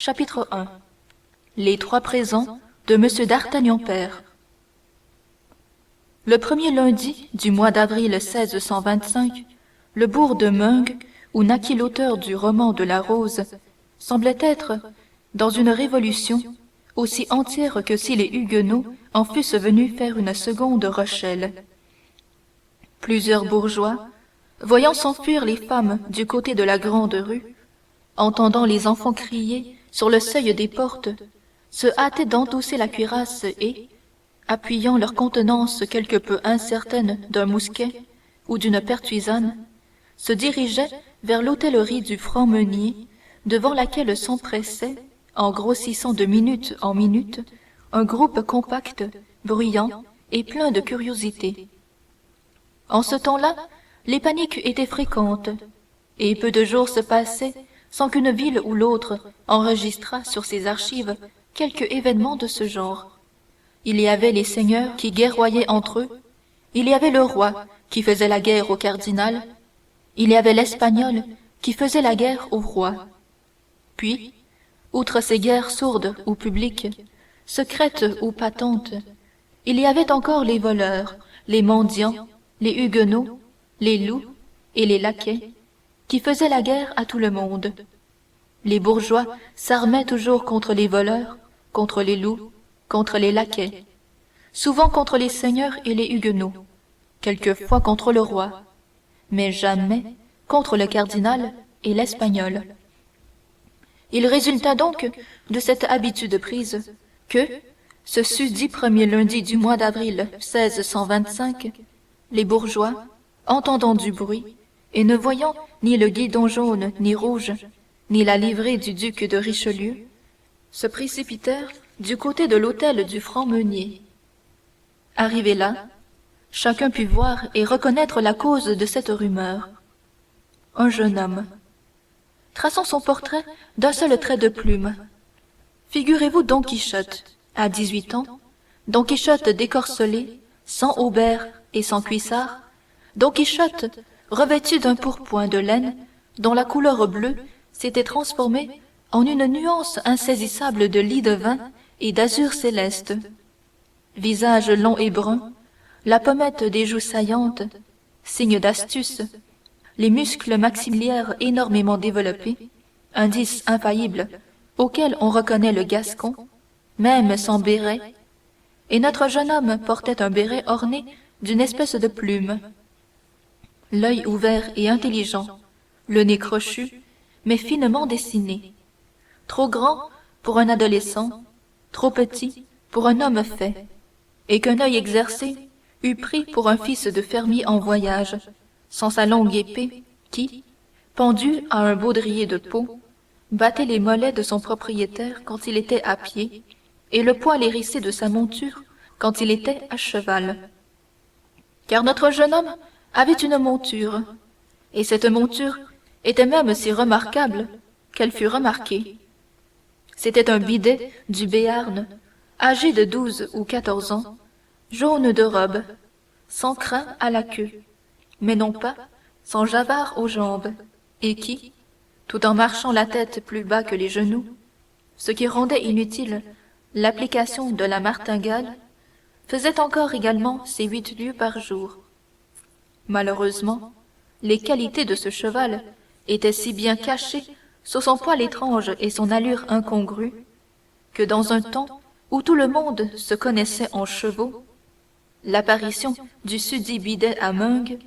Chapitre I. Les trois présents de Monsieur d'Artagnan père. Le premier lundi du mois d'avril 1625, le bourg de Meung, où naquit l'auteur du roman de la Rose, semblait être, dans une révolution, aussi entière que si les Huguenots en fussent venus faire une seconde Rochelle. Plusieurs bourgeois, voyant s'enfuir les femmes du côté de la grande rue, entendant les enfants crier sur le seuil des portes, se hâtaient d'endosser la cuirasse et, appuyant leur contenance quelque peu incertaine d'un mousquet ou d'une pertuisane, se dirigeaient vers l'hôtellerie du franc-meunier, devant laquelle s'empressait, en grossissant de minute en minute, un groupe compact, bruyant et plein de curiosité. En ce temps-là, les paniques étaient fréquentes, et peu de jours se passaient sans qu'une ville ou l'autre enregistrât sur ses archives quelque événement de ce genre. Il y avait les seigneurs qui guerroyaient entre eux, il y avait le roi qui faisait la guerre au cardinal, il y avait l'espagnol qui faisait la guerre au roi. Puis, outre ces guerres sourdes ou publiques, secrètes ou patentes, il y avait encore les voleurs, les mendiants, les huguenots, les loups et les laquais, qui faisaient la guerre à tout le monde. Les bourgeois s'armaient toujours contre les voleurs, contre les loups, contre les laquais, souvent contre les seigneurs et les huguenots, quelquefois contre le roi, mais jamais contre le cardinal et l'espagnol. Il résulta donc de cette habitude prise que, ce susdit premier lundi du mois d'avril 1625, les bourgeois, entendant du bruit, et ne voyant ni le guidon jaune ni rouge, ni la livrée du duc de Richelieu, se précipitèrent du côté de l'hôtel du franc-meunier. Arrivé là, chacun put voir et reconnaître la cause de cette rumeur. Un jeune homme. Traçons son portrait d'un seul trait de plume. Figurez-vous Don Quichotte, à 18 ans, Don Quichotte décorcelé, sans haubert et sans cuissard, Don Quichotte revêtu d'un pourpoint de laine dont la couleur bleue s'était transformée en une nuance insaisissable de lie de vin et d'azur céleste. Visage long et brun, la pommette des joues saillantes, signe d'astuce, les muscles maxillaires énormément développés, indice infaillible auquel on reconnaît le Gascon, même sans béret, et notre jeune homme portait un béret orné d'une espèce de plume. L'œil ouvert et intelligent, le nez crochu, mais finement dessiné, trop grand pour un adolescent, trop petit pour un homme fait, et qu'un œil exercé eût pris pour un fils de fermier en voyage, sans sa longue épée qui, pendue à un baudrier de peau, battait les mollets de son propriétaire quand il était à pied, et le poil hérissé de sa monture quand il était à cheval. Car notre jeune homme avait une monture, et cette monture était même si remarquable qu'elle fut remarquée. C'était un bidet du Béarn, âgé de 12 ou 14 ans, jaune de robe, sans crin à la queue, mais non pas sans javard aux jambes, et qui, tout en marchant la tête plus bas que les genoux, ce qui rendait inutile l'application de la martingale, faisait encore également ses 8 lieues par jour. Malheureusement, les qualités de ce cheval étaient si bien cachées sous son poil étrange et son allure incongrue, que dans un temps où tout le monde se connaissait en chevaux, l'apparition du susdit bidet à Meung,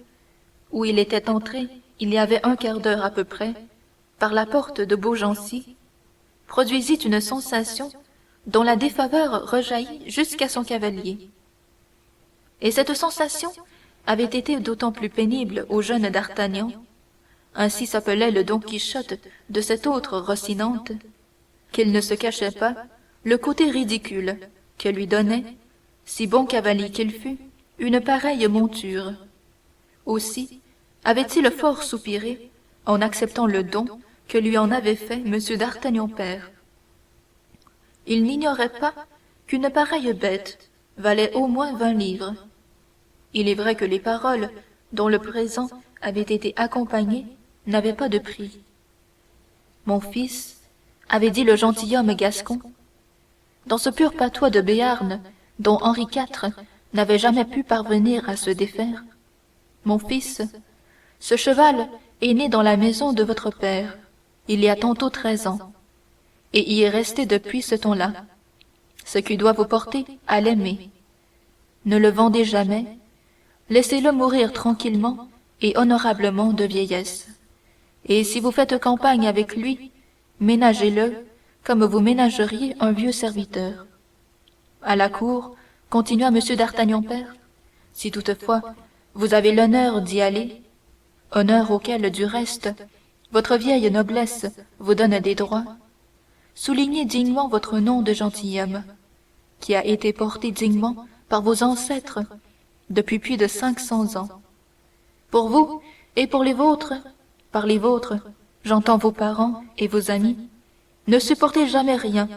où il était entré il y avait un quart d'heure à peu près, par la porte de Beaugency, produisit une sensation dont la défaveur rejaillit jusqu'à son cavalier. Et cette sensation avait été d'autant plus pénible au jeune d'Artagnan, ainsi s'appelait le Don Quichotte de cette autre Rocinante, qu'il ne se cachait pas le côté ridicule que lui donnait, si bon cavalier qu'il fût, une pareille monture. Aussi avait-il fort soupiré en acceptant le don que lui en avait fait M. d'Artagnan père. Il n'ignorait pas qu'une pareille bête valait au moins 20 livres. Il est vrai que les paroles dont le présent avait été accompagné n'avaient pas de prix. Mon fils, avait dit le gentilhomme gascon, dans ce pur patois de Béarn dont Henri IV n'avait jamais pu parvenir à se défaire. Mon fils, ce cheval est né dans la maison de votre père, il y a tantôt 13 ans, et y est resté depuis ce temps-là, ce qui doit vous porter à l'aimer. Ne le vendez jamais, laissez-le mourir tranquillement et honorablement de vieillesse. Et si vous faites campagne avec lui, ménagez-le comme vous ménageriez un vieux serviteur. À la cour, continua M. d'Artagnan père, si toutefois vous avez l'honneur d'y aller, honneur auquel, du reste, votre vieille noblesse vous donne des droits, soulignez dignement votre nom de gentilhomme, qui a été porté dignement par vos ancêtres depuis plus de 500 ans. Pour vous et pour les vôtres, par les vôtres, j'entends vos parents et vos amis, ne supportez jamais rien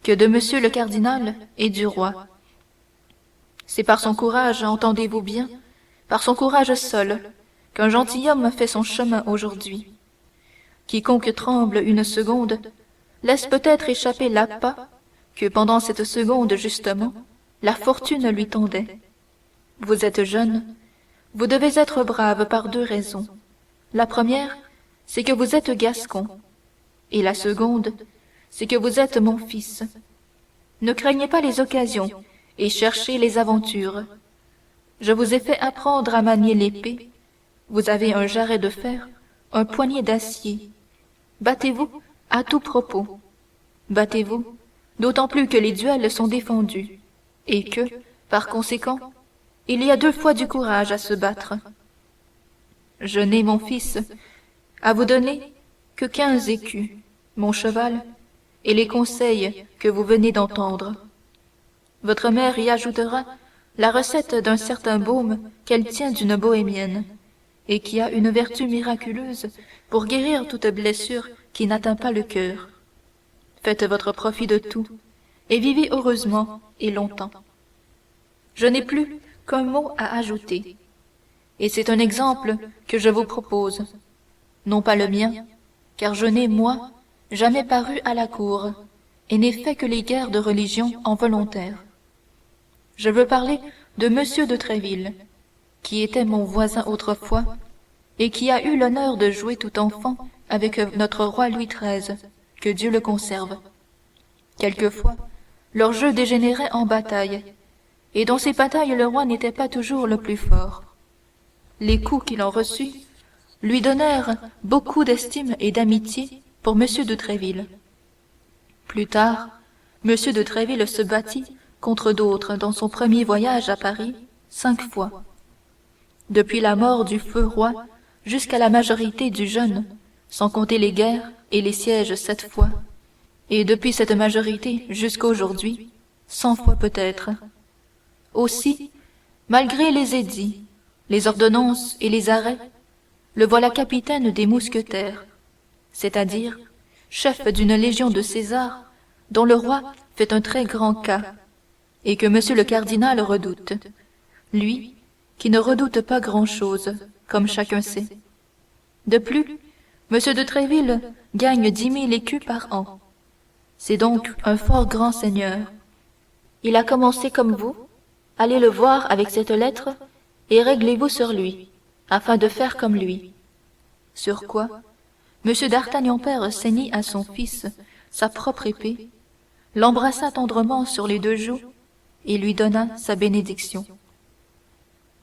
que de monsieur le cardinal et du roi. C'est par son courage, entendez-vous bien, par son courage seul, qu'un gentilhomme fait son chemin aujourd'hui. Quiconque tremble une seconde laisse peut-être échapper l'appât que, pendant cette seconde justement, la fortune lui tendait. Vous êtes jeune, vous devez être brave par 2 raisons. La première, c'est que vous êtes gascon, et la seconde, c'est que vous êtes mon fils. Ne craignez pas les occasions et cherchez les aventures. Je vous ai fait apprendre à manier l'épée. Vous avez un jarret de fer, un poignet d'acier. Battez-vous à tout propos. Battez-vous, d'autant plus que les duels sont défendus, et que, par conséquent, il y a 2 fois du courage à se battre. Je n'ai, mon fils, à vous donner que 15 écus, mon cheval, et les conseils que vous venez d'entendre. Votre mère y ajoutera la recette d'un certain baume qu'elle tient d'une bohémienne, et qui a une vertu miraculeuse pour guérir toute blessure qui n'atteint pas le cœur. Faites votre profit de tout, et vivez heureusement et longtemps. Je n'ai plus qu'un mot à ajouter, et c'est un exemple que je vous propose, non pas le mien, car je n'ai, moi, jamais paru à la cour, et n'ai fait que les guerres de religion en volontaire. Je veux parler de Monsieur de Tréville, qui était mon voisin autrefois, et qui a eu l'honneur de jouer tout enfant avec notre roi Louis XIII, que Dieu le conserve. Quelquefois, leur jeu dégénérait en bataille, et dans ces batailles le roi n'était pas toujours le plus fort. Les coups qu'il en reçut lui donnèrent beaucoup d'estime et d'amitié pour Monsieur de Tréville. Plus tard, Monsieur de Tréville se battit contre d'autres dans son premier voyage à Paris 5 fois. Depuis la mort du feu roi jusqu'à la majorité du jeune, sans compter les guerres et les sièges 7 fois, et depuis cette majorité jusqu'aujourd'hui, 100 fois peut-être. Aussi, malgré les édits, les ordonnances et les arrêts, le voilà capitaine des mousquetaires, c'est-à-dire chef d'une légion de César dont le roi fait un très grand cas, et que monsieur le cardinal redoute, lui qui ne redoute pas grand-chose, comme chacun sait. De plus, monsieur de Tréville gagne 10 000 écus par an. C'est donc un fort grand seigneur. Il a commencé comme vous. Allez le voir avec cette lettre et réglez-vous sur lui, afin de faire comme lui. Sur quoi, monsieur d'Artagnan père ceignit à son fils sa propre épée, l'embrassa tendrement sur les 2 joues et lui donna sa bénédiction.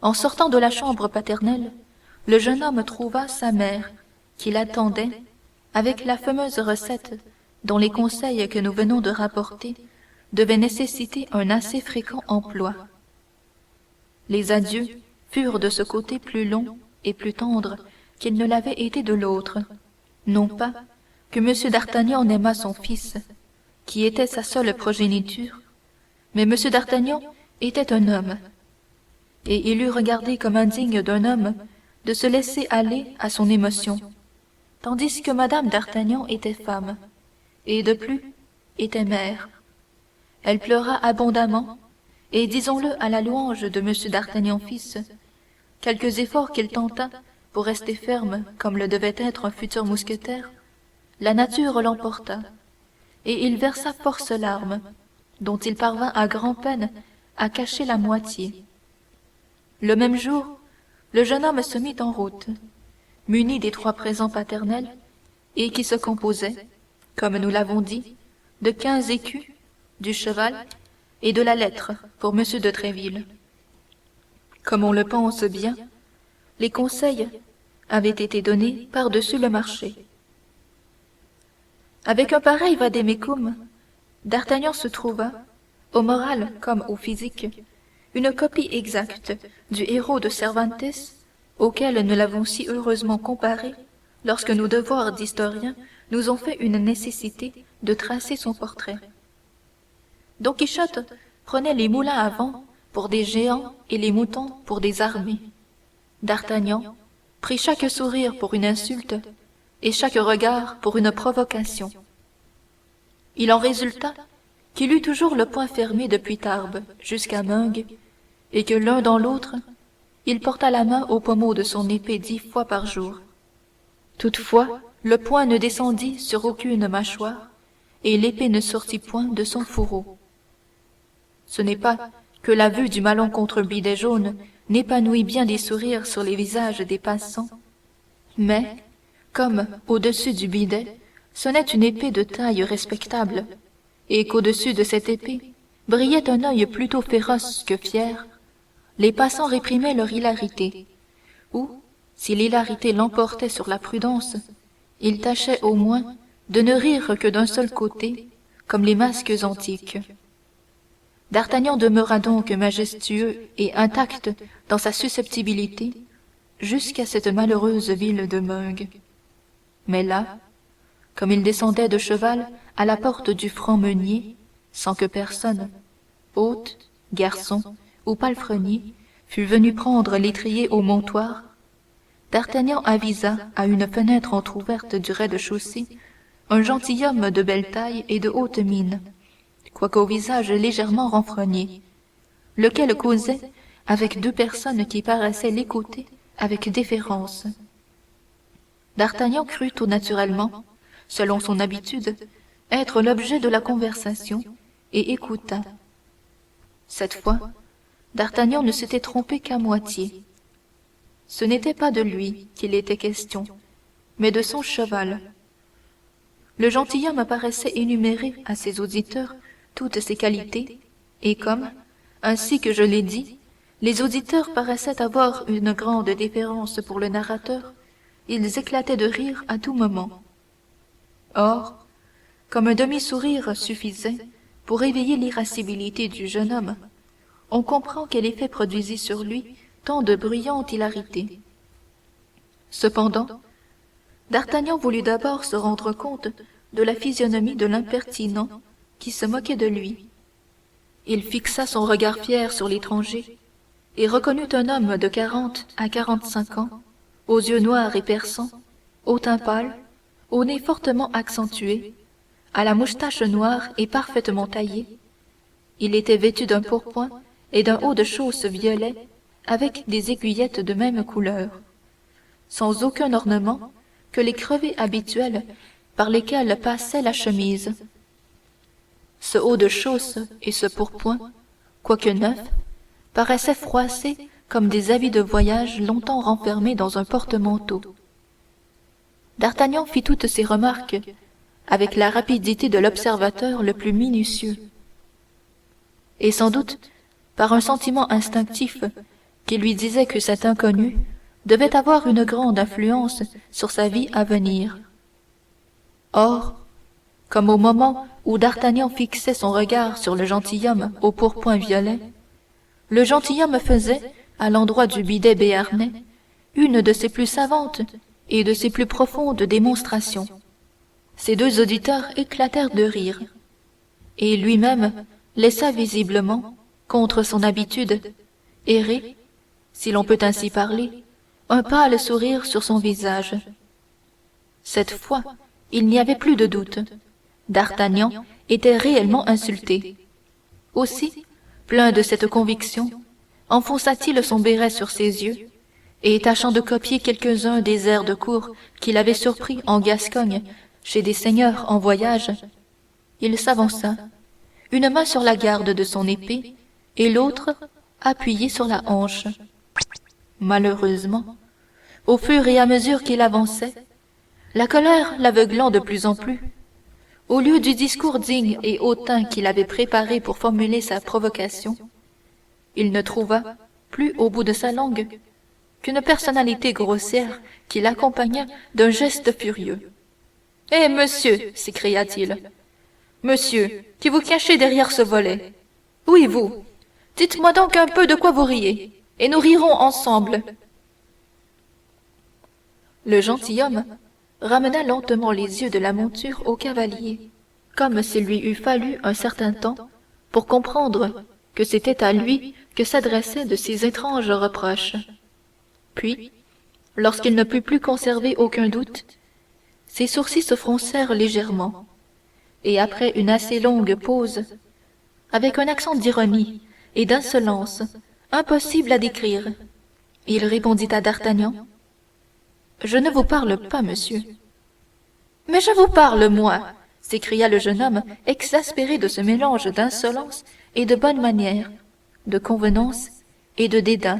En sortant de la chambre paternelle, le jeune homme trouva sa mère, qui l'attendait, avec la fameuse recette dont les conseils que nous venons de rapporter devaient nécessiter un assez fréquent emploi. Les adieux furent de ce côté plus longs et plus tendres qu'ils ne l'avaient été de l'autre, non pas que M. d'Artagnan n'aimât son fils, qui était sa seule progéniture, mais M. d'Artagnan était un homme, et il eût regardé comme indigne d'un homme de se laisser aller à son émotion, tandis que Mme d'Artagnan était femme, et de plus était mère. Elle pleura abondamment, et disons-le à la louange de M. d'Artagnan fils, quelques efforts qu'il tenta pour rester ferme comme le devait être un futur mousquetaire, la nature l'emporta, et il versa force larmes, dont il parvint à grand-peine à cacher la moitié. Le même jour, le jeune homme se mit en route, muni des 3 présents paternels, et qui se composaient, comme nous l'avons dit, de 15 écus, du cheval et de la lettre pour M. de Tréville. Comme on le pense bien, les conseils avaient été donnés par-dessus le marché. Avec un pareil vade-mecum, D'Artagnan se trouva, au moral comme au physique, une copie exacte du héros de Cervantes, auquel nous l'avons si heureusement comparé lorsque nos devoirs d'historiens nous ont fait une nécessité de tracer son portrait. Don Quichotte prenait les moulins à vent pour des géants et les moutons pour des armées. D'Artagnan prit chaque sourire pour une insulte et chaque regard pour une provocation. Il en résulta qu'il eut toujours le poing fermé depuis Tarbes jusqu'à Meung, et que l'un dans l'autre, il porta la main au pommeau de son épée 10 fois par jour. Toutefois, le poing ne descendit sur aucune mâchoire, et l'épée ne sortit point de son fourreau. Ce n'est pas que la vue du malencontreux bidet jaune n'épanouit bien des sourires sur les visages des passants, mais, comme au-dessus du bidet sonnait une épée de taille respectable, et qu'au-dessus de cette épée brillait un œil plutôt féroce que fier, les passants réprimaient leur hilarité, ou, si l'hilarité l'emportait sur la prudence, ils tâchaient au moins de ne rire que d'un seul côté, comme les masques antiques. D'Artagnan demeura donc majestueux et intact dans sa susceptibilité jusqu'à cette malheureuse ville de Meung. Mais là, comme il descendait de cheval à la porte du franc-meunier, sans que personne, hôte, garçon ou palefrenier, fût venu prendre l'étrier au montoir, D'Artagnan avisa à une fenêtre entr'ouverte du rez-de-chaussée un gentilhomme de belle taille et de haute mine, quoique au visage légèrement renfrogné, lequel causait avec 2 personnes qui paraissaient l'écouter avec déférence. D'Artagnan crut tout naturellement, selon son habitude, être l'objet de la conversation, et écouta. Cette fois, D'Artagnan ne s'était trompé qu'à moitié. Ce n'était pas de lui qu'il était question, mais de son cheval. Le gentilhomme paraissait énumérer à ses auditeurs toutes ses qualités, et comme, ainsi que je l'ai dit, les auditeurs paraissaient avoir une grande déférence pour le narrateur, ils éclataient de rire à tout moment. Or, comme un demi-sourire suffisait pour éveiller l'irascibilité du jeune homme, on comprend quel effet produisit sur lui tant de bruyante hilarité. Cependant, D'Artagnan voulut d'abord se rendre compte de la physionomie de l'impertinent qui se moquait de lui. Il fixa son regard fier sur l'étranger et reconnut un homme de 40 à 45 ans, aux yeux noirs et perçants, au teint pâle, au nez fortement accentué, à la moustache noire et parfaitement taillée. Il était vêtu d'un pourpoint et d'un haut de chausse violet avec des aiguillettes de même couleur, sans aucun ornement que les crevés habituels par lesquels passait la chemise. Ce haut de chausse et ce pourpoint, quoique neufs, paraissaient froissés comme des habits de voyage longtemps renfermés dans un porte-manteau. D'Artagnan fit toutes ces remarques avec la rapidité de l'observateur le plus minutieux, et sans doute par un sentiment instinctif qui lui disait que cet inconnu devait avoir une grande influence sur sa vie à venir. Or, comme au moment où D'Artagnan fixait son regard sur le gentilhomme au pourpoint violet, le gentilhomme faisait, à l'endroit du bidet béarnais, une de ses plus savantes et de ses plus profondes démonstrations. Ses 2 auditeurs éclatèrent de rire, et lui-même laissa visiblement, contre son habitude, errer, si l'on peut ainsi parler, un pâle sourire sur son visage. Cette fois, il n'y avait plus de doute. D'Artagnan était réellement insulté. Aussi, plein de cette conviction, enfonça-t-il son béret sur ses yeux, et tâchant de copier quelques-uns des airs de cour qu'il avait surpris en Gascogne chez des seigneurs en voyage, Il s'avança, une main sur la garde de son épée et l'autre appuyée sur la hanche. Malheureusement, au fur et à mesure qu'il avançait, la colère l'aveuglant de plus en plus, au lieu du discours digne et hautain qu'il avait préparé pour formuler sa provocation, il ne trouva plus au bout de sa langue qu'une personnalité grossière qui l'accompagna d'un geste furieux. « Eh, monsieur !» s'écria-t-il. « Monsieur, qui vous cachez derrière ce volet. Oui, vous. Dites-moi donc un peu de quoi vous riez, et nous rirons ensemble. » Le gentilhomme ramena lentement les yeux de la monture au cavalier, comme s'il lui eût fallu un certain temps pour comprendre que c'était à lui que s'adressaient de si étranges reproches. Puis, lorsqu'il ne put plus conserver aucun doute, ses sourcils se froncèrent légèrement, et après une assez longue pause, avec un accent d'ironie et d'insolence impossible à décrire, il répondit à D'Artagnan: « Je ne vous parle pas, monsieur. »« Mais je vous parle, moi !» s'écria le jeune homme, exaspéré de ce mélange d'insolence et de bonne manière, de convenance et de dédain.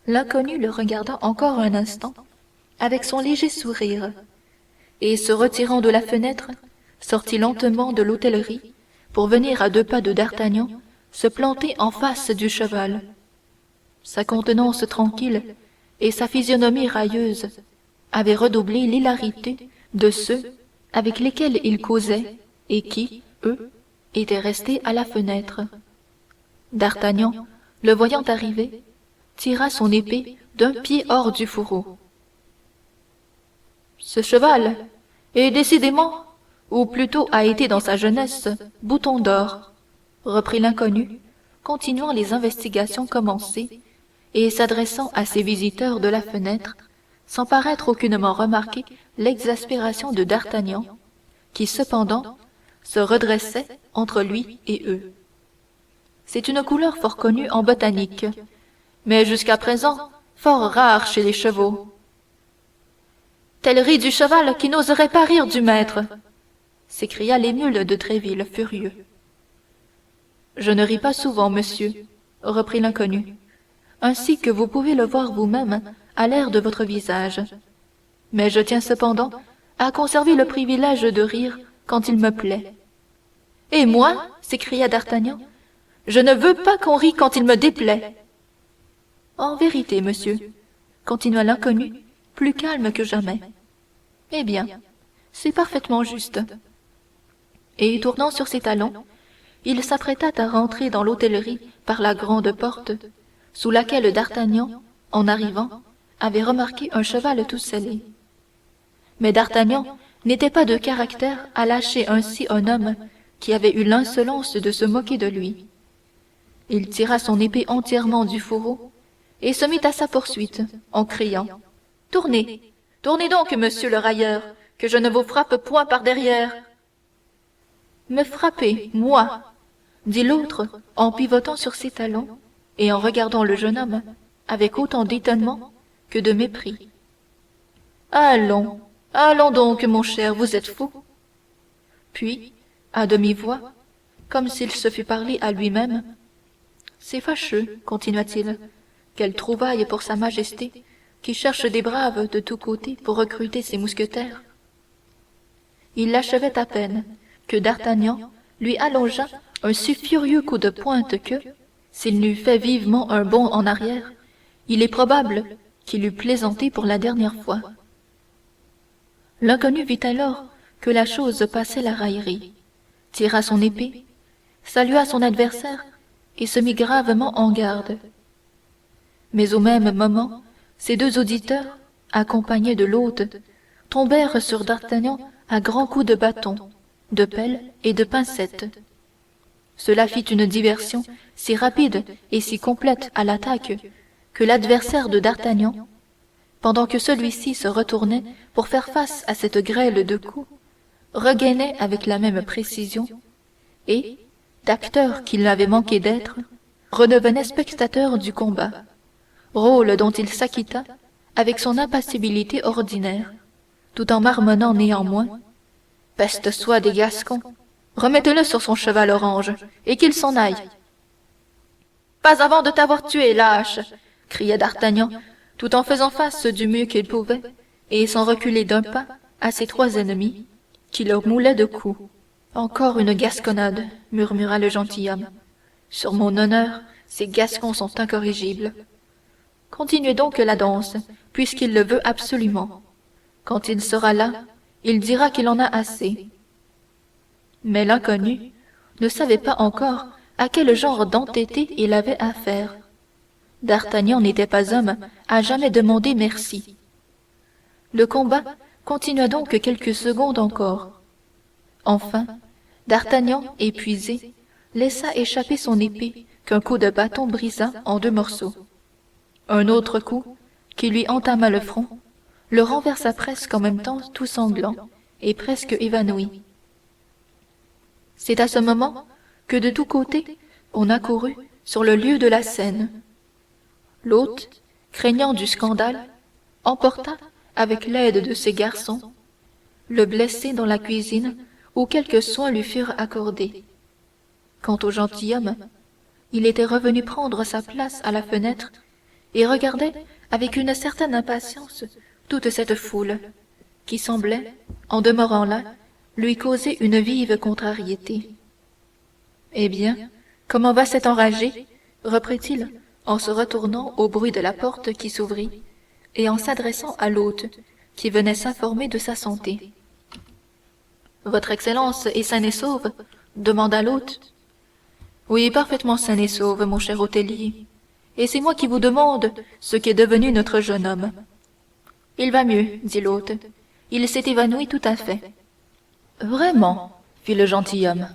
L'inconnu le regarda encore un instant, avec son léger sourire, et se retirant de la fenêtre, sortit lentement de l'hôtellerie pour venir à 2 pas de D'Artagnan se planter en face du cheval. Sa contenance tranquille et sa physionomie railleuse avaient redoublé l'hilarité de ceux avec lesquels il causait et qui, eux, étaient restés à la fenêtre. D'Artagnan, le voyant arriver, tira son épée d'un pied hors du fourreau. « Ce cheval est décidément, ou plutôt a été dans sa jeunesse, bouton d'or, » reprit l'inconnu, continuant les investigations commencées et s'adressant à ses visiteurs de la fenêtre, sans paraître aucunement remarquer l'exaspération de D'Artagnan, qui cependant se redressait entre lui et eux. C'est une couleur fort connue en botanique, mais jusqu'à présent fort rare chez les chevaux. Tel rit du cheval qui n'oserait pas rire du maître, s'écria l'émule de Tréville, furieux. Je ne ris pas souvent, monsieur, reprit l'inconnu, ainsi que vous pouvez le voir vous-même à l'air de votre visage. Mais je tiens cependant à conserver le privilège de rire quand il me plaît. Et moi, s'écria D'Artagnan, je ne veux pas qu'on rie quand il me déplaît. En vérité, monsieur, continua l'inconnu, plus calme que jamais. Eh bien, c'est parfaitement juste. Et tournant sur ses talons, il s'apprêta à rentrer dans l'hôtellerie par la grande porte, sous laquelle D'Artagnan, en arrivant, avait remarqué un cheval tout sellé. Mais D'Artagnan n'était pas de caractère à lâcher ainsi un homme qui avait eu l'insolence de se moquer de lui. Il tira son épée entièrement du fourreau et se mit à sa poursuite, en criant: « Tournez, tournez donc, monsieur le railleur, que je ne vous frappe point par derrière. »« Me frapper, moi !» dit l'autre en pivotant sur ses talons et en regardant le jeune homme avec autant d'étonnement que de mépris. « Allons, allons donc, mon cher, vous êtes fou. » Puis, à demi-voix, comme s'il se fût parlé à lui-même, « C'est fâcheux, continua-t-il, quelle trouvaille pour sa majesté, qui cherche des braves de tous côtés pour recruter ses mousquetaires. » Il l'achevait à peine que D'Artagnan lui allongea un si furieux coup de pointe que, s'il n'eût fait vivement un bond en arrière, il est probable qu'il eût plaisanté pour la dernière fois. L'inconnu vit alors que la chose passait la raillerie, tira son épée, salua son adversaire et se mit gravement en garde. Mais au même moment, ses 2 auditeurs, accompagnés de l'hôte, tombèrent sur D'Artagnan à grands coups de bâton, de pelle et de pincette. Cela fit une diversion si rapide et si complète à l'attaque que l'adversaire de D'Artagnan, pendant que celui-ci se retournait pour faire face à cette grêle de coups, regainait avec la même précision et, d'acteur qu'il avait manqué d'être, redevenait spectateur du combat, rôle dont il s'acquitta avec son impassibilité ordinaire, tout en marmonnant néanmoins: Peste soit des Gascons! Remettez-le sur son cheval orange, et qu'il s'en aille. Pas avant de t'avoir tué, lâche! Cria d'Artagnan, tout en faisant face du mieux qu'il pouvait, et sans reculer d'un pas, à ses trois ennemis, qui leur moulaient de coups. Encore une gasconnade, murmura le gentilhomme. Sur mon honneur, ces Gascons sont incorrigibles. Continuez donc la danse, puisqu'il le veut absolument. Quand il sera là, il dira qu'il en a assez. Mais l'inconnu ne savait pas encore à quel genre d'entêté il avait affaire. D'Artagnan n'était pas homme à jamais demander merci. Le combat continua donc quelques secondes encore. Enfin, d'Artagnan, épuisé, laissa échapper son épée qu'un coup de bâton brisa en deux morceaux. Un autre coup, qui lui entama le front, le renversa presque en même temps tout sanglant et presque évanoui. C'est à ce moment que de tous côtés on accourut sur le lieu de la scène. L'hôte, craignant du scandale, emporta, avec l'aide de ses garçons, le blessé dans la cuisine où quelques soins lui furent accordés. Quant au gentilhomme, il était revenu prendre sa place à la fenêtre et regardait avec une certaine impatience toute cette foule, qui semblait, en demeurant là, lui causer une vive contrariété. Eh bien, comment va cet enragé? Reprit-il, en se retournant au bruit de la porte qui s'ouvrit, et en s'adressant à l'hôte, qui venait s'informer de sa santé. Votre Excellence est saine et sauve? Demanda l'hôte. Oui, parfaitement saine et sauve, mon cher hôtelier. Et c'est moi qui vous demande ce qu'est devenu notre jeune homme. Il va mieux, dit l'hôte. Il s'est évanoui tout à fait. Vraiment, fit le gentilhomme.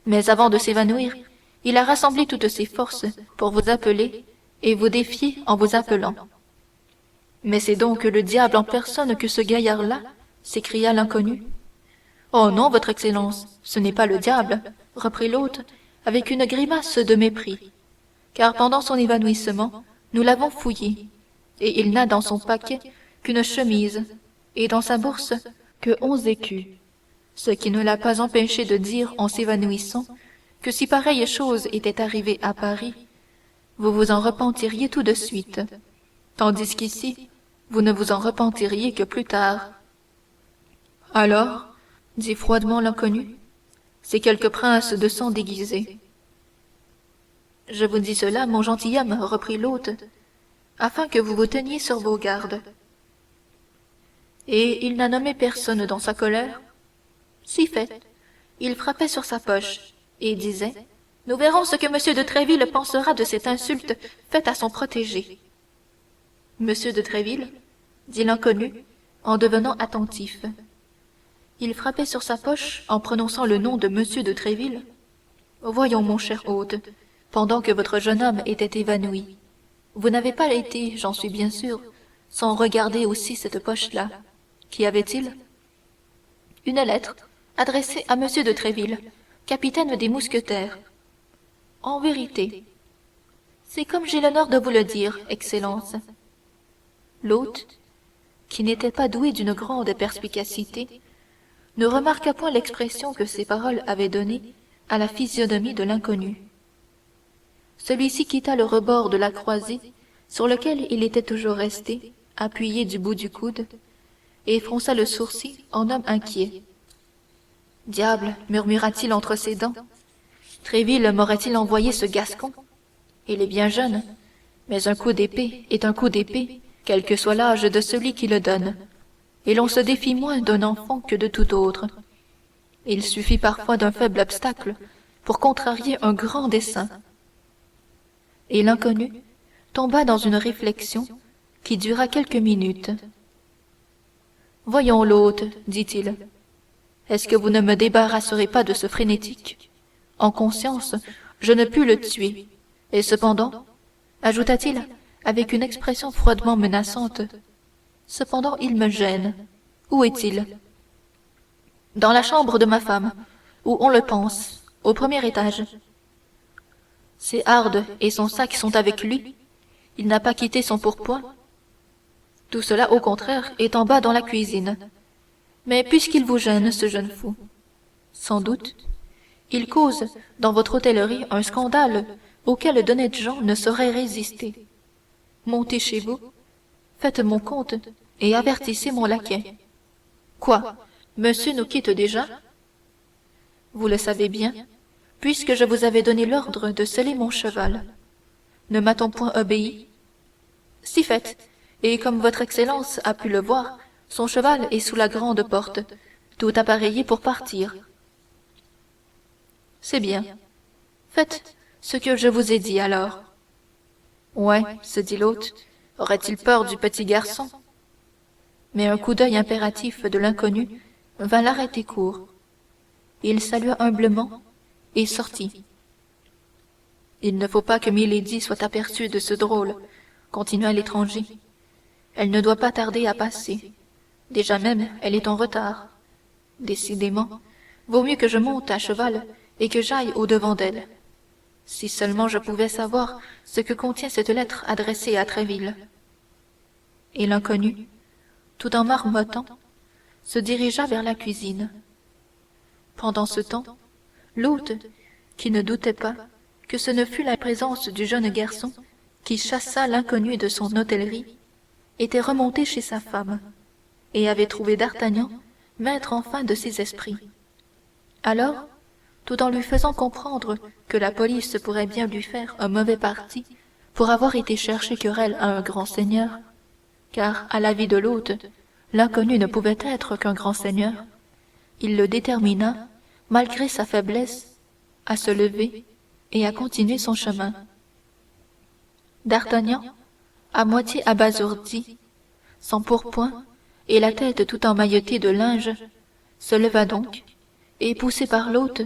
Mais avant de s'évanouir, il a rassemblé toutes ses forces pour vous appeler et vous défier en vous appelant. Mais c'est donc le diable en personne que ce gaillard-là, s'écria l'inconnu. Oh non, votre Excellence, ce n'est pas le diable, reprit l'hôte, avec une grimace de mépris, car pendant son évanouissement, nous l'avons fouillé, et il n'a dans son paquet qu'une chemise, et dans sa bourse que 11 écus, ce qui ne l'a pas empêché de dire en s'évanouissant que si pareille chose était arrivée à Paris, vous vous en repentiriez tout de suite, tandis qu'ici, vous ne vous en repentiriez que plus tard. Alors, dit froidement l'inconnu, c'est quelque prince de sang déguisé. Je vous dis cela, mon gentilhomme, reprit l'hôte, afin que vous vous teniez sur vos gardes. Et il n'a nommé personne dans sa colère? Si fait. Il frappait sur sa poche, et disait, nous verrons ce que M. de Tréville pensera de cette insulte faite à son protégé. Monsieur de Tréville, dit l'inconnu, en devenant attentif. Il frappait sur sa poche en prononçant le nom de Monsieur de Tréville. Voyons, mon cher hôte, pendant que votre jeune homme était évanoui, vous n'avez pas été, j'en suis bien sûr, sans regarder aussi cette poche-là. Qu'y avait-il? Une lettre adressée à Monsieur de Tréville, capitaine des mousquetaires. En vérité, c'est comme j'ai l'honneur de vous le dire, Excellence. L'hôte, qui n'était pas doué d'une grande perspicacité, ne remarqua point l'expression que ces paroles avaient donnée à la physionomie de l'inconnu. Celui-ci quitta le rebord de la croisée sur lequel il était toujours resté, appuyé du bout du coude, et fronça le sourcil en homme inquiet. Diable, murmura-t-il entre ses dents, Tréville m'aurait-il envoyé ce Gascon? Il est bien jeune, mais un coup d'épée est un coup d'épée, quel que soit l'âge de celui qui le donne, et l'on se défie moins d'un enfant que de tout autre. Il suffit parfois d'un faible obstacle pour contrarier un grand dessein. Et l'inconnu tomba dans une réflexion qui dura quelques minutes. Voyons l'hôte, dit-il. Est-ce que vous ne me débarrasserez pas de ce frénétique? En conscience, je ne puis le tuer. Et cependant, ajouta-t-il avec une expression froidement menaçante, cependant il me gêne. Où est-il? Dans la chambre de ma femme, où on le pense, au premier étage. Ses hardes et son sac sont avec lui. Il n'a pas quitté son pourpoint. Tout cela, au contraire, est en bas dans la cuisine. Mais puisqu'il vous gêne, ce jeune fou, sans doute, il cause dans votre hôtellerie un scandale auquel d'honnêtes gens ne sauraient résister. Montez chez vous, faites mon compte et avertissez mon laquais. Quoi, monsieur nous quitte déjà? Vous le savez bien, puisque je vous avais donné l'ordre de seller mon cheval. Ne m'a-t-on point obéi? Si fait, et comme votre Excellence a pu le voir, son cheval est sous la grande porte, tout appareillé pour partir. C'est bien. Faites ce que je vous ai dit alors. Ouais, se dit l'hôte, aurait-il peur du petit garçon? Mais un coup d'œil impératif de l'inconnu vint l'arrêter court. Il salua humblement et sortit. Il ne faut pas que Milady soit aperçue de ce drôle, continua l'étranger. Elle ne doit pas tarder à passer. Déjà même, elle est en retard. Décidément, vaut mieux que je monte à cheval et que j'aille au-devant d'elle. Si seulement je pouvais savoir ce que contient cette lettre adressée à Tréville. Et l'inconnu, tout en marmottant, se dirigea vers la cuisine. Pendant ce temps, l'hôte, qui ne doutait pas que ce ne fût la présence du jeune garçon qui chassa l'inconnu de son hôtellerie, était remonté chez sa femme, et avait trouvé d'Artagnan maître enfin de ses esprits. Alors, tout en lui faisant comprendre que la police pourrait bien lui faire un mauvais parti pour avoir été chercher querelle à un grand seigneur, car, à l'avis de l'hôte, l'inconnu ne pouvait être qu'un grand seigneur, il le détermina, malgré sa faiblesse, à se lever et à continuer son chemin. D'Artagnan, à moitié abasourdi, sans pourpoint et la tête tout emmaillotée de linge, se leva donc, et poussé par l'hôte,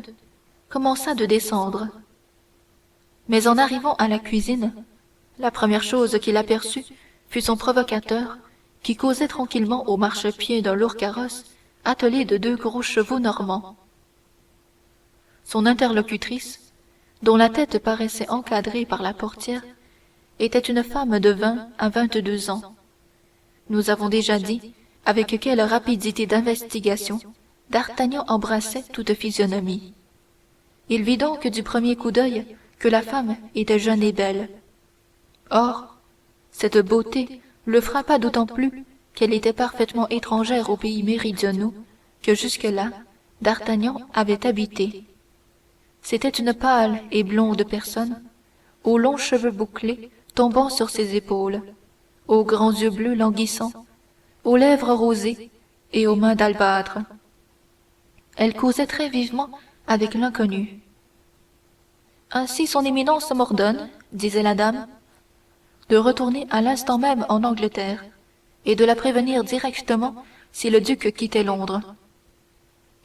commença de descendre. Mais en arrivant à la cuisine, la première chose qu'il aperçut fut son provocateur, qui causait tranquillement au marchepied d'un lourd carrosse attelé de 2 gros chevaux normands. Son interlocutrice, dont la tête paraissait encadrée par la portière, était une femme de 20 à 22 ans. Nous avons déjà dit avec quelle rapidité d'investigation D'Artagnan embrassait toute physionomie. Il vit donc du premier coup d'œil que la femme était jeune et belle. Or, cette beauté le frappa d'autant plus qu'elle était parfaitement étrangère aux pays méridionaux que jusque-là D'Artagnan avait habité. C'était une pâle et blonde personne, aux longs cheveux bouclés tombant sur ses épaules, aux grands yeux bleus languissants, aux lèvres rosées et aux mains d'albâtre. Elle causait très vivement avec l'inconnu. Ainsi son éminence m'ordonne, disait la dame, de retourner à l'instant même en Angleterre et de la prévenir directement si le duc quittait Londres.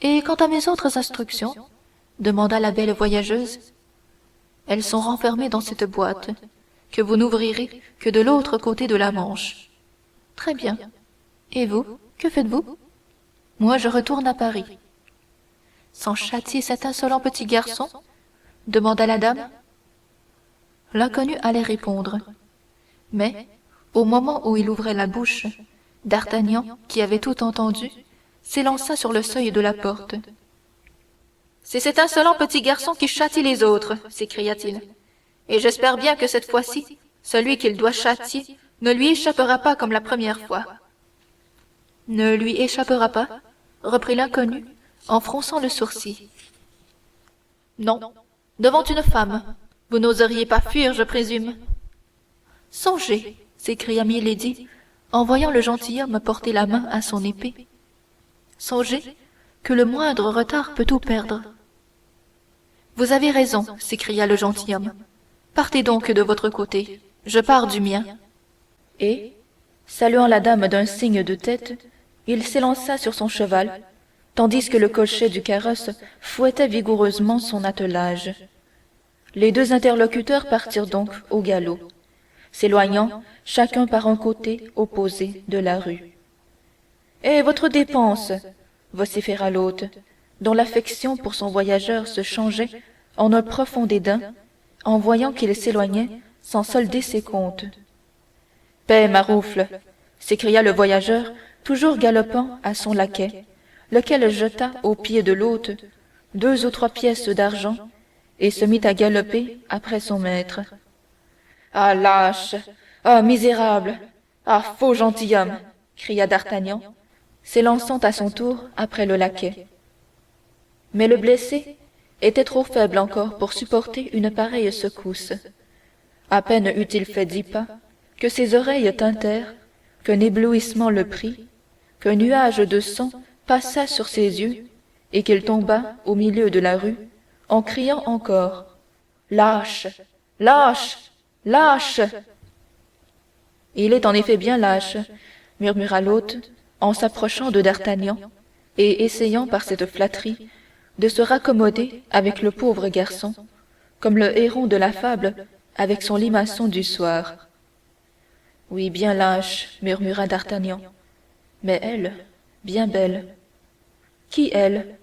Et quant à mes autres instructions, demanda la belle voyageuse, elles sont renfermées dans cette boîte, que vous n'ouvrirez que de l'autre côté de la Manche. Très bien. Et vous, que faites-vous? Moi, je retourne à Paris. Sans châtier cet insolent petit garçon? Demanda la dame. L'inconnu allait répondre. Mais, au moment où il ouvrait la bouche, D'Artagnan, qui avait tout entendu, s'élança sur le seuil de la porte. C'est cet insolent petit garçon qui châtie les autres, s'écria-t-il. Et j'espère bien que cette fois-ci, celui qu'il doit châtier ne lui échappera pas comme la première fois. Ne lui échappera pas, reprit l'inconnu, en fronçant le sourcil. Non, devant une femme, vous n'oseriez pas fuir, je présume. Songez, s'écria Milady, en voyant le gentilhomme porter la main à son épée. Songez que le moindre retard peut tout perdre. Vous avez raison, s'écria le gentilhomme. Partez donc de votre côté, je pars du mien. Et, saluant la dame d'un signe de tête, il s'élança sur son cheval, tandis que le cocher du carrosse fouettait vigoureusement son attelage. Les deux interlocuteurs partirent donc au galop, s'éloignant chacun par un côté opposé de la rue. Et votre dépense, vociféra l'hôte, dont l'affection pour son voyageur se changeait en un profond dédain, en voyant qu'il s'éloignait sans solder ses comptes. Paix, Maroufle, s'écria le voyageur, toujours galopant à son laquais, lequel jeta aux pieds de l'hôte 2 ou 3 pièces d'argent et se mit à galoper après son maître. Ah lâche! Ah misérable! Ah faux gentilhomme! Cria d'Artagnan, s'élançant à son tour après le laquais. Mais le blessé était trop faible encore pour supporter une pareille secousse. À peine eut-il fait 10 pas que ses oreilles tintèrent, qu'un éblouissement le prit, qu'un nuage de sang passa sur ses yeux, et qu'il tomba au milieu de la rue, en criant encore « Lâche! Lâche! Lâche !» Il est en effet bien lâche, murmura l'hôte, en s'approchant de d'Artagnan, et essayant par cette flatterie de se raccommoder avec le pauvre garçon, comme le héron de la fable avec son limaçon du soir. Oui, bien lâche, murmura d'Artagnan, mais elle, bien belle. Qui elle?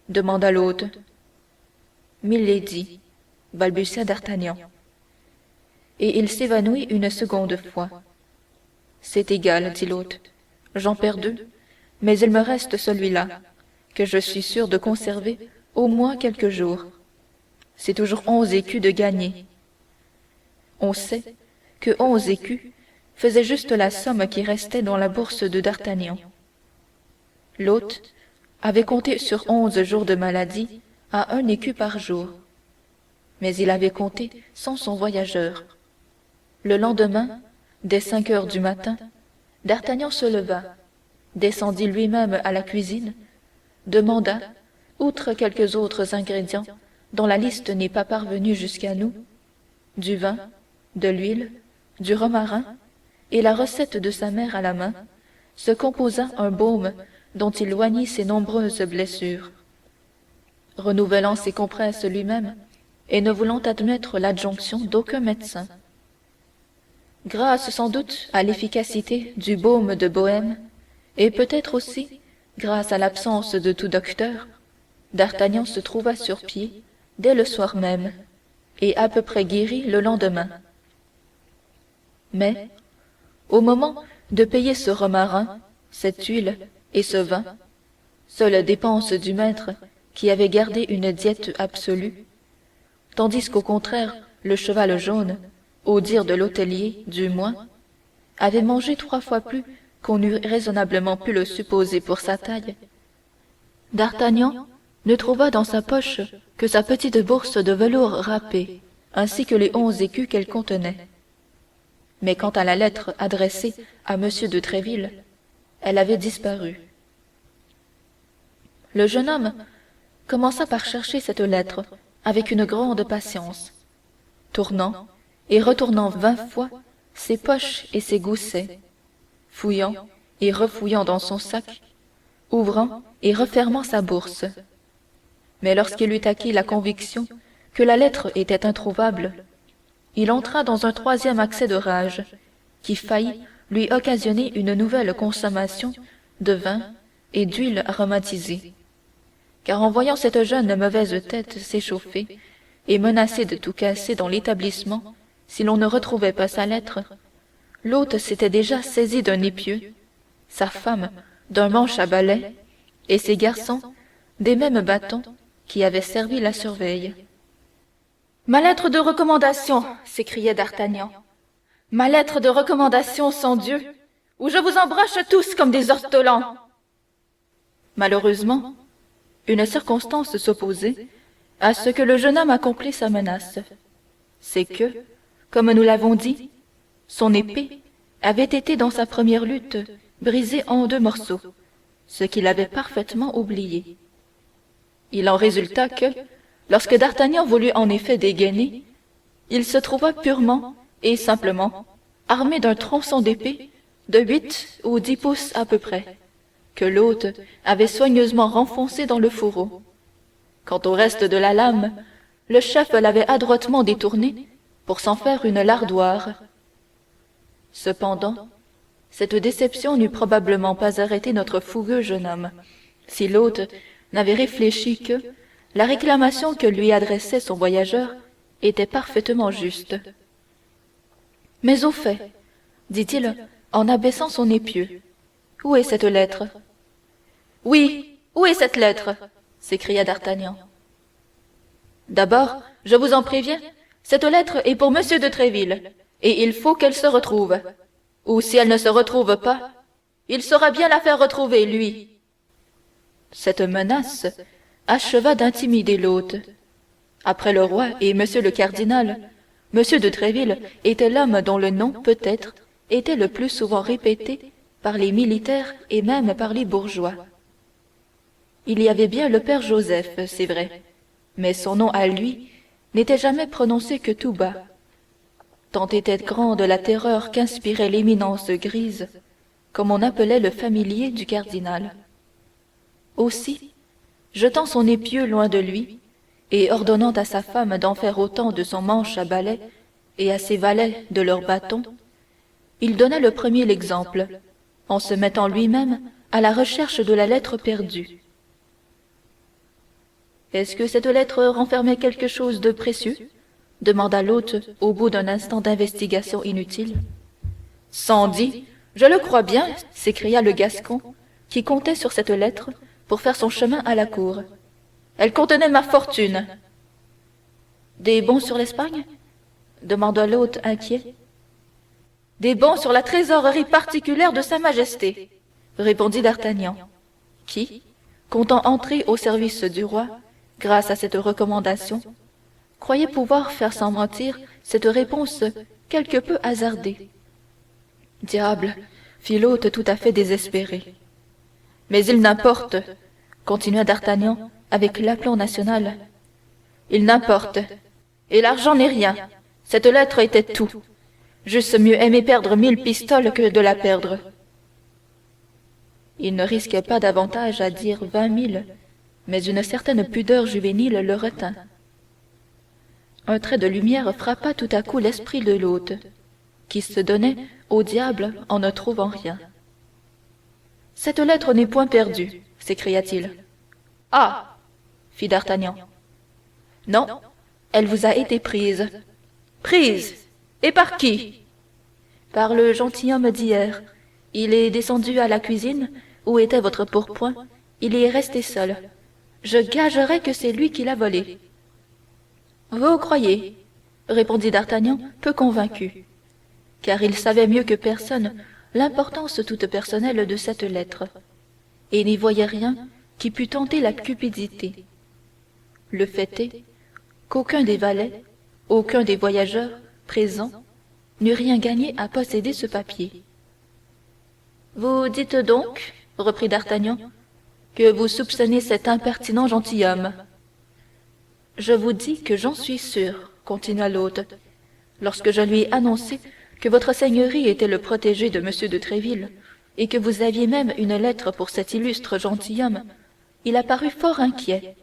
Demanda l'hôte. Milady, balbutia d'Artagnan. Et il s'évanouit une seconde fois. C'est égal, dit l'hôte. J'en perds 2, mais il me reste celui-là, que je suis sûr de conserver au moins quelques jours. C'est toujours 11 écus de gagné. On sait que 11 écus faisait juste la somme qui restait dans la bourse de d'Artagnan. L'hôte avait compté sur 11 jours de maladie à 1 écu par jour, mais il avait compté sans son voyageur. Le lendemain, dès 5 heures du matin, d'Artagnan se leva, descendit lui-même à la cuisine, demanda, outre quelques autres ingrédients dont la liste n'est pas parvenue jusqu'à nous, du vin, de l'huile, du romarin, et la recette de sa mère à la main, se composa un baume dont il oignit ses nombreuses blessures. Renouvelant ses compresses lui-même, et ne voulant admettre l'adjonction d'aucun médecin. Grâce sans doute à l'efficacité du baume de Bohême, et peut-être aussi grâce à l'absence de tout docteur, d'Artagnan se trouva sur pied dès le soir même, et à peu près guéri le lendemain. Mais, au moment de payer ce romarin, cette huile et ce vin, seule dépense du maître qui avait gardé une diète absolue, tandis qu'au contraire le cheval jaune, au dire de l'hôtelier du moins, avait mangé 3 fois plus qu'on eût raisonnablement pu le supposer pour sa taille, d'Artagnan ne trouva dans sa poche que sa petite bourse de velours râpé, ainsi que les 11 écus qu'elle contenait. Mais quant à la lettre adressée à M. de Tréville, elle avait disparu. Le jeune homme commença par chercher cette lettre avec une grande patience, tournant et retournant 20 fois ses poches et ses goussets, fouillant et refouillant dans son sac, ouvrant et refermant sa bourse. Mais lorsqu'il eut acquis la conviction que la lettre était introuvable, il entra dans un 3e accès de rage, qui faillit lui occasionner une nouvelle consommation de vin et d'huile aromatisée. Car en voyant cette jeune mauvaise tête s'échauffer et menacer de tout casser dans l'établissement si l'on ne retrouvait pas sa lettre, l'hôte s'était déjà saisi d'un épieu, sa femme d'un manche à balai, et ses garçons des mêmes bâtons qui avaient servi la surveille. « Ma lettre de recommandation !» s'écriait d'Artagnan. « Ma lettre de recommandation, sang Dieu, ou je vous embroche tous comme des ortolans !» Malheureusement, une circonstance s'opposait à ce que le jeune homme accomplît sa menace. C'est que, comme nous l'avons dit, son épée avait été dans sa première lutte brisée en 2 morceaux, ce qu'il avait parfaitement oublié. Il en résulta que, lorsque d'Artagnan voulut en effet dégainer, il se trouva purement et simplement armé d'un tronçon d'épée de 8 ou 10 pouces à peu près, que l'hôte avait soigneusement renfoncé dans le fourreau. Quant au reste de la lame, le chef l'avait adroitement détournée pour s'en faire une lardoire. Cependant, cette déception n'eût probablement pas arrêté notre fougueux jeune homme, si l'hôte n'avait réfléchi que la réclamation que lui adressait son voyageur était parfaitement juste. « Mais au fait, dit-il en abaissant son épieu, où est cette lettre ?»« Oui, Où est cette lettre? S'écria d'Artagnan. D'abord, je vous en préviens, cette lettre est pour Monsieur de Tréville, et il faut qu'elle se retrouve. Ou si elle ne se retrouve pas, il saura bien la faire retrouver, lui. Cette menace acheva d'intimider l'hôte. Après le roi et monsieur le cardinal, monsieur de Tréville était l'homme dont le nom, peut-être, était le plus souvent répété par les militaires et même par les bourgeois. Il y avait bien le père Joseph, c'est vrai, mais son nom à lui n'était jamais prononcé que tout bas. Tant était grande la terreur qu'inspirait l'éminence grise, comme on appelait le familier du cardinal. Aussi, jetant son épieu loin de lui, et ordonnant à sa femme d'en faire autant de son manche à balai et à ses valets de leurs bâtons, il donna le premier l'exemple, en se mettant lui-même à la recherche de la lettre perdue. Est-ce que cette lettre renfermait quelque chose de précieux? Demanda l'hôte au bout d'un instant d'investigation inutile. Sans dit, je le crois bien, s'écria le Gascon, qui comptait sur cette lettre pour faire son chemin à la cour. Elle contenait ma fortune. Des bons sur l'Espagne? Demanda l'hôte inquiet. Des bons sur la trésorerie particulière de Sa Majesté, répondit d'Artagnan, qui, comptant entrer au service du roi, grâce à cette recommandation, croyait pouvoir faire sans mentir cette réponse quelque peu hasardée. Diable, fit l'hôte tout à fait désespéré. Mais il n'importe, continua d'Artagnan avec l'aplomb national. Il n'importe, et l'argent n'est rien. Cette lettre était tout. J'eusse mieux aimé perdre 1000 pistoles que de la perdre. Il ne risquait pas davantage à dire 20 000, mais une certaine pudeur juvénile le retint. Un trait de lumière frappa tout à coup l'esprit de l'hôte, qui se donnait au diable en ne trouvant rien. « Cette lettre n'est point perdue, s'écria-t-il. « Ah !» fit d'Artagnan. « Non, elle vous a été prise. »« Prise? Et par qui ?»« Par le gentilhomme d'hier. Il est descendu à la cuisine, où était votre pourpoint. Il y est resté seul. Je gagerais que c'est lui qui l'a volée. »« Vous croyez ?» répondit d'Artagnan, peu convaincu, car il savait mieux que personne l'importance toute personnelle de cette lettre, et n'y voyait rien qui pût tenter la cupidité. Le fait est qu'aucun des valets, aucun des voyageurs présents n'eût rien gagné à posséder ce papier. « Vous dites donc, reprit d'Artagnan, que vous soupçonnez cet impertinent gentilhomme. »« Je vous dis que j'en suis sûr, continua l'hôte, lorsque je lui ai annoncé que votre seigneurie était le protégé de M. de Tréville, et que vous aviez même une lettre pour cet illustre gentilhomme, il a paru fort inquiet,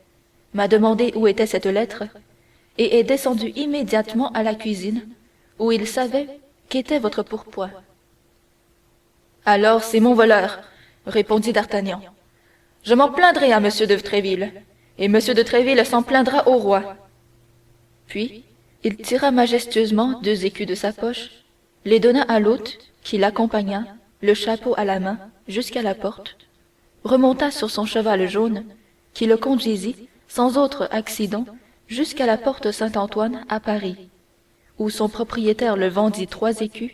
m'a demandé où était cette lettre, et est descendu immédiatement à la cuisine, où il savait qu'était votre pourpoint. »« Alors c'est mon voleur, répondit d'Artagnan. Je m'en plaindrai à M. de Tréville, et M. de Tréville s'en plaindra au roi. Puis il tira majestueusement 2 écus de sa poche, les donna à l'hôte, qui l'accompagna, le chapeau à la main, jusqu'à la porte, remonta sur son cheval jaune, qui le conduisit, sans autre accident, jusqu'à la porte Saint-Antoine à Paris, où son propriétaire le vendit 3 écus,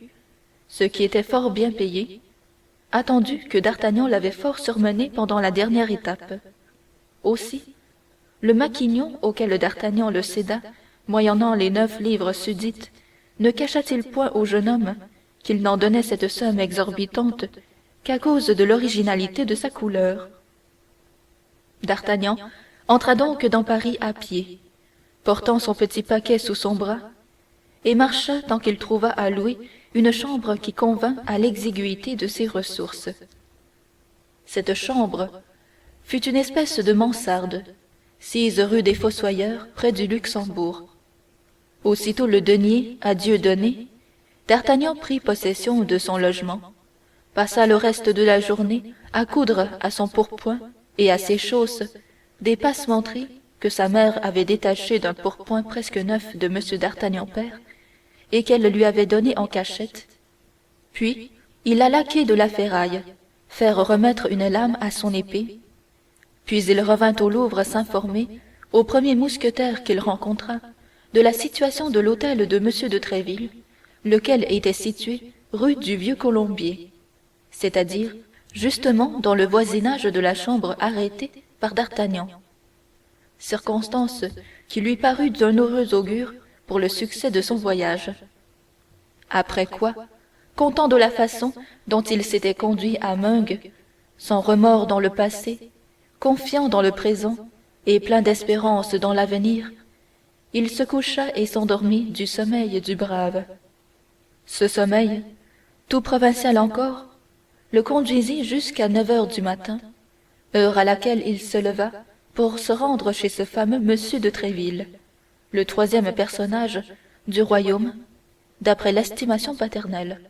ce qui était fort bien payé, attendu que d'Artagnan l'avait fort surmené pendant la dernière étape. Aussi, le maquignon auquel d'Artagnan le céda, moyennant les 9 livres susdites, ne cacha-t-il point au jeune homme qu'il n'en donnait cette somme exorbitante qu'à cause de l'originalité de sa couleur. D'Artagnan entra donc dans Paris à pied, portant son petit paquet sous son bras, et marcha tant qu'il trouva à louer une chambre qui convînt à l'exiguïté de ses ressources. Cette chambre fut une espèce de mansarde, sise rue des Fossoyeurs, près du Luxembourg. Aussitôt le denier à Dieu donné, d'Artagnan prit possession de son logement, passa le reste de la journée à coudre à son pourpoint et à ses chausses des passementeries que sa mère avait détachées d'un pourpoint presque neuf de M. d'Artagnan père, et qu'elle lui avait donné en cachette. Puis il alla quai de la Ferraille, faire remettre une lame à son épée, Puis il revint au Louvre s'informer, au premier mousquetaire qu'il rencontra, de la situation de l'hôtel de M. de Tréville, lequel était situé rue du Vieux-Colombier, c'est-à-dire justement dans le voisinage de la chambre arrêtée par d'Artagnan. Circonstance qui lui parut d'un heureux augure pour le succès de son voyage. Après quoi, content de la façon dont il s'était conduit à Meung, sans remords dans le passé, confiant dans le présent et plein d'espérance dans l'avenir, il se coucha et s'endormit du sommeil du brave. Ce sommeil, tout provincial encore, le conduisit jusqu'à 9 heures du matin, heure à laquelle il se leva pour se rendre chez ce fameux M. de Tréville, le troisième personnage du royaume, d'après l'estimation paternelle.